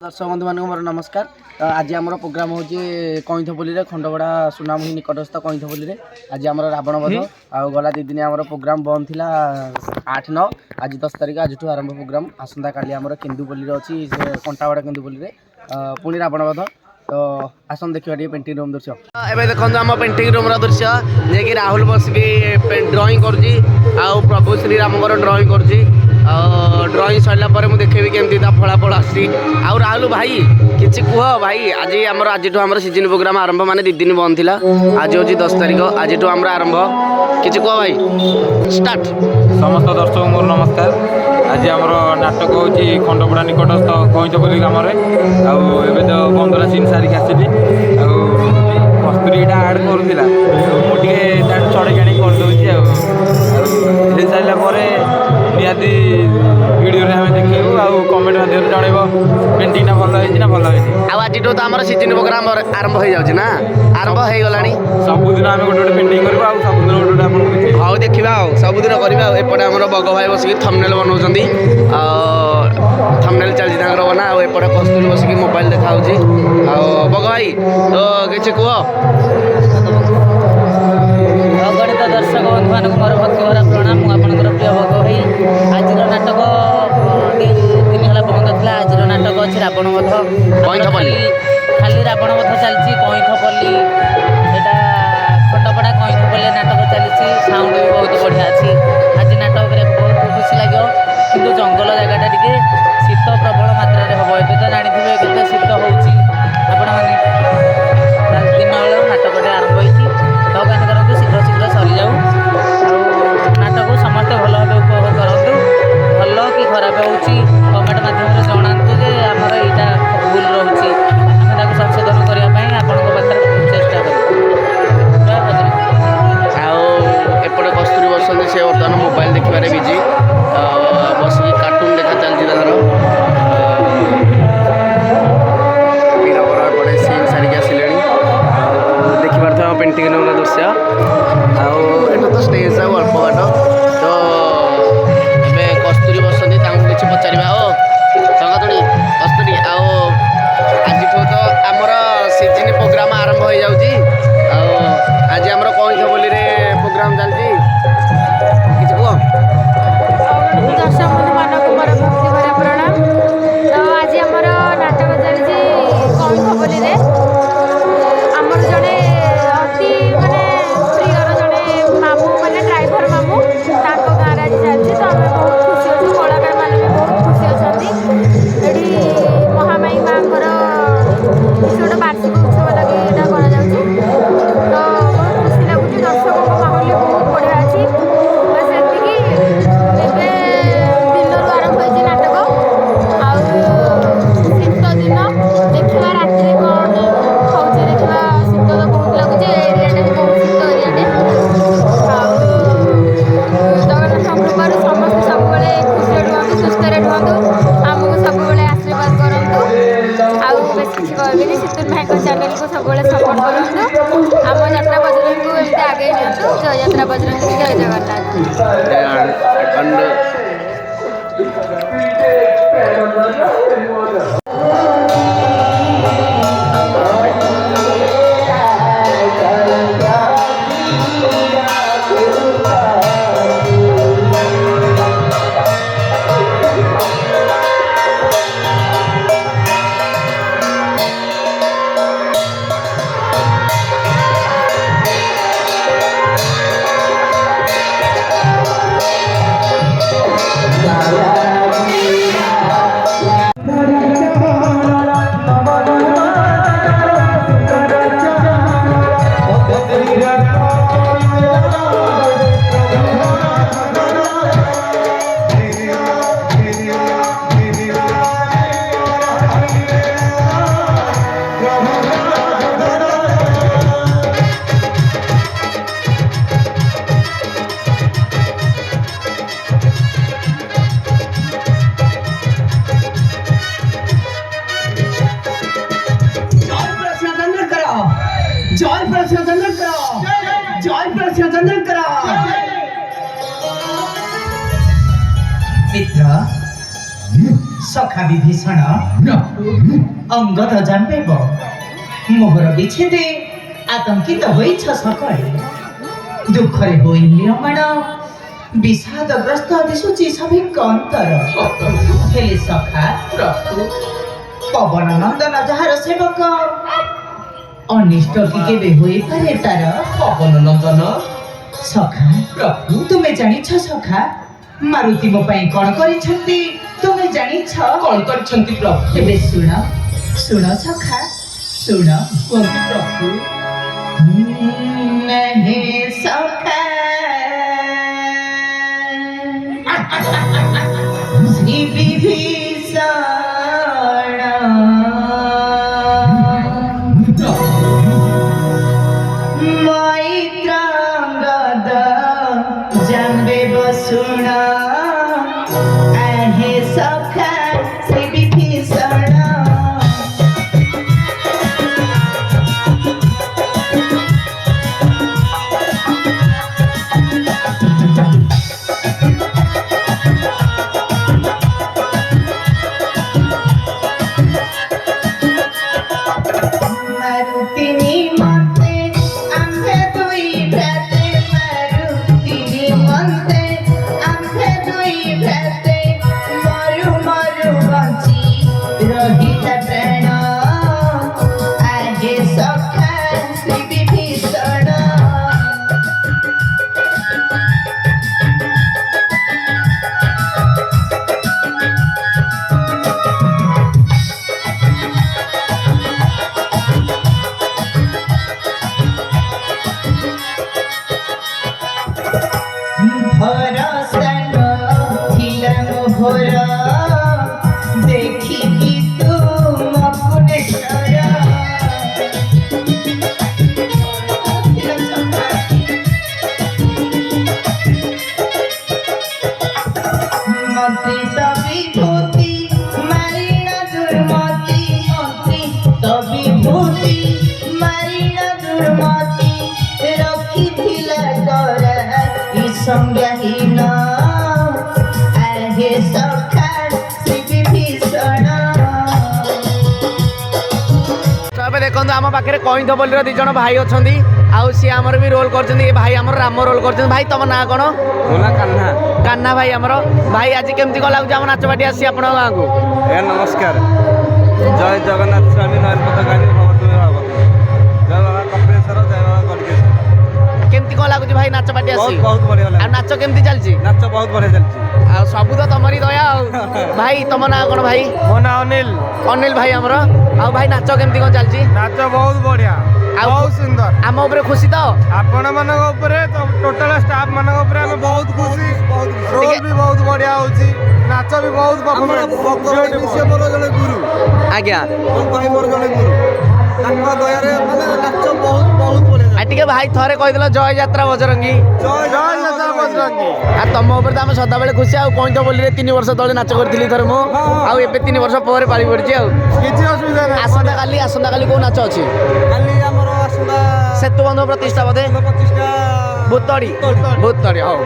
दर्शक बंधु मान मोर नमस्कार। आज आम प्रोग्राम हूँ कईथपल्ली खंडगड़ा सुनामुही निकटस्थ कईथपल्ली। आज आम रावण बध आ गला 2 दिन आम प्रोग्राम बंद थिला 8-9 आज 10 तारिख आज आरंभ प्रोग्राम आसंता काली आम केन्दुपल्ली अच्छी कंटावाड़ा केन्दुपल्ली पुणी रावण बध। तो आसन देखा पेंटिंग रूम दृश्य एवं देखो आम पेंटिंग रूम दृश्य जे कि राहुल बसिक ड्रॉइंग कर प्रभु श्रीराम ड्रॉइंग कर ड्रॉइंग सरला मुझे देखेबी केमती फलाफल आसी। राहुल भाई किसी कह भाई आज आम सीजन प्रोग्राम आरंभ माने 2 दिन बंद थिला आज हूँ 10 तारिख आज आम आरंभ किसी कह भाई स्टार्ट। समस्त दर्शक मोर नमस्कार। आज आम नाटक हूँ खंडपड़ा निकटस्थ कईथपल्ली ग्राम आवे तो बंदरा सीन सारिक आसली कस्तूरीटा आड करूला मुझे चढ़े आनी करदे हो सारापर निहाती वीडियो देखू कमेंट मध्य जन पेंटिंगटा भल ना भल आज तो आम सीजन प्रोग्राम आरंभ हो जाए ना आरंभ हो गला सबुदिन आम गोटे गोटे पेंटिंग करा सबुदिन गोटे गोटे हाँ देखा सबुदिन करवा एपटे आम बग भाई बसिक थंबनेल बनाऊँ थंबनेल चलती बना एपटे कस्तूरी बसिक मोबाइल देखा बग भाई तो किसी कह अगणित दर्शक बंधु मानक मोर भक्ति भरा प्रणाम। मुझे प्रिय भग भाई आज नाटक 2 दिन है बंद था। आज नाटक अच्छे रावण बध खाली रावण बध चलती कईथपल्ली एटा खंडपड़ा कईथपल्ली नाटक चली साउंड भी बहुत बढ़िया अच्छी। आज नाटक बहुत खुशी लगे कि जंगल जगटा टे शीत प्रबल मात्रा हम ए तो जानी के शीत हो दिन बेल नाटकटे आरंभ होती भगवान करते शीघ्र शीघ्र सरी जाऊ नाटक समस्ते भल भाव उपभोग करूँ भल कि खराब हो कमेंट मध्यम जनातु जे आमर यहाँ भूल रोचे आम संशोधन करने आपण पाखे चेष्टा एपटे कस्तूरी बसते से बर्तमान मोबाइल देखिए बिजी बसिक कार्टून देखा चलती वीरवर सीन सारिक आसिले देखिपे पेंटिंग रूम दृश्य आठ तो स्टेज आ अल्प बाट तो ए कस्तूरी बसती किसी पचार संगतुणी कस्तूरी आज तो आमर सीजन प्रोग्राम आरंभ हो जाऊँगी आज आम कईथपल्ली प्रोग्राम चलती किसी कह दर्शक बंधु मानक मोर भक्ति भरा प्रणाम। तो आज आमर नाटक चलती कईथपल्ली आमर जड़े अति माने प्रियर जड़े मामू माने ड्राइवर मामू गाँव आज चलती तो आम बहुत खुशी अच्छे कलाकार मैंने भी बहुत खुशी अच्छा ये महामाई माँ किसी गोटे वार्षिक उत्सव लगे यहाँ कर तो बहुत खुशी लगुच दर्शकों माहौल भी बहुत बढ़िया अच्छी बस एति दिन आरंभ हो नाटक शीत दिन देखा राति कौन हो देखा शीत तो बहुत लगुच एरिया बहुत शीत एरिया जगन्नाथ कृपार समस्त सब खुशी रुहतु सुस्थ रुहतु आमको सब आशीर्वाद करूँ बेस किसी कहबी सितुल भाई चैनल को सब सपोर्ट करूँ आम यात्रा बजरंग को एमती आगे नियंतु। जय यात्रा बजरंग जय जगन्नाथ। ସଖା ବିଭୀଷଣ ଅଙ୍ଗଦ ଜାଣିବ ମୋହର ବିଚ୍ଛେଦେ ଆତଙ୍କିତ ହୋଇଛ ସକାଳେ ଦୁଃଖରେ ହୋଇ ମ୍ରିୟମାଣ বিষাদগ্রস্ত দিশুচি সভিঙ্ক অন্তর হেলে সখা পবন নন্দন যাহার সেবক অনিষ্ট কি কেবে হইপারে তার পবন নন্দন সখা প্রভু তুমি জানিছ সখা মারুতি মো পাই কোন করিছন্তি তুমি জানিছ কোন করিছন্তি প্রভু তেবে শুণ শুণ সখা শুণ প্রভু হে সখা শ্রী বিভীষণ মৈত্রাঙ্গদ জানবে বসুণ হে সখা শ্রী বিভীষণ देखी तू मकुनेश्वर मति तविभूति मारिण दुर्मति मति तविभूति मारिण दुर्मति रखी थिला कर ई संज्ञाहीन हे सखा श्री विभीषण तो ଏବେ ଦେଖନ୍ତୁ ଆମ ପାଖରେ କଇଁଥ ବୋଲିର ଦି ଜଣ ଭାଇ ଅଛନ୍ତି ଆଉ ସିଏ ଆମର ବି ରୋଲ୍ କରୁଛନ୍ତି ଏ ଭାଇ ଆମର ରାମ ରୋଲ୍ କରୁଛନ୍ତି ଭାଇ ତମ ନାଁ କ'ଣ ମୋ ନାଁ କାହ୍ନା କାହ୍ନା ଭାଇ ଆମର ଭାଇ ଆଜି କେମିତି କ'ଣ ଲାଗୁଛି ଆମ ନାଚ ପାର୍ଟି ଆସି ଆପଣଙ୍କ ଗାଁକୁ ଆଜ୍ଞା ନମସ୍କାର ଜୟ ଜଗନ୍ନାଥ ସ୍ୱାମୀ ନୟନପଥ ଗାମୀ ଭବତୁମେ ଭାବତୁ ଜୟ ବାବା କପିଳେଶ୍ୱର ଜୟ ବାବା ଗଡ଼ଗେଶ୍ୱର କେମିତି କ'ଣ ଲାଗୁଛି ଭାଇ ନାଚ ପାର୍ଟି ଆସି ବହୁତ ବଢ଼ିଆ ଆଉ ଲାଗୁଛି ନାଚ କେମିତି ଚାଲିଛି ନାଚ ବହୁତ ବଢ଼ିଆ ଚାଲିଛି ଆଉ ସବୁ ତ ତମରି ଦୟା ଆଉ ଭାଇ ତମ ନାଁ କ'ଣ ଭାଇ ମୋ ନାଁ ଅନିଲ ଅନିଲ ଭାଇ ଆମର ଆଉ ଭାଇ ନାଚ କେମିତି କ'ଣ ଚାଲିଛି ନାଚ ବହୁତ ବଢ଼ିଆ ଆଉ ବହୁତ ସୁନ୍ଦର ଆମ ଉପରେ ଖୁସି ତ ଆପଣମାନଙ୍କ ଉପରେ ଟୋଟାଲ ଷ୍ଟାଫ ମାନଙ୍କ ଉପରେ ଆମେ ବହୁତ ଖୁସି ରୋଲ ବି ବହୁତ ବଢ଼ିଆ ହେଉଛି ନାଚ ବି ବହୁତ ସେ ମୋର ଜଣେ ଗୁରୁ ଆଜ୍ଞା ଭାଇ ମୋର ଜଣେ ଗୁରୁ ତାଙ୍କ ଦୟାରେ ମାନେ ନାଚ ବହୁତ ବହୁତ ବଢ଼ିଆ ଆଉ ଟିକେ ଭାଇ ଥରେ କହିଦେଲ ଜୟ ଯାତ୍ରା ବଜରଙ୍ଗୀ ଜୟ ଯାତ୍ରା ବଜରଙ୍ଗୀ ଆଉ ତମ ଉପରେ ତ ଆମେ ସଦାବେଳେ ଖୁସି ଆଉ କଇଁଥ ବୋଲିରେ 3 ବର୍ଷ ତଳେ ନାଚ କରିଥିଲି ଥରେ ମୁଁ ଆଉ ଏବେ 3 ବର୍ଷ ପରେ ପାଳି ପଡ଼ିଛି ଆଉ କିଛି ଅସୁବିଧା ନାହିଁ ଆସନ୍ତାକାଲି କୋଉ ନାଚ ଅଛି କାଲି ଆମର ଆସନ୍ତା ସେତୁ ବନ୍ଧ ପ୍ରତିଷ୍ଠା ବୋଧେ ପ୍ରତିଷ୍ଠା ଭୂତଡ଼ି ହଉ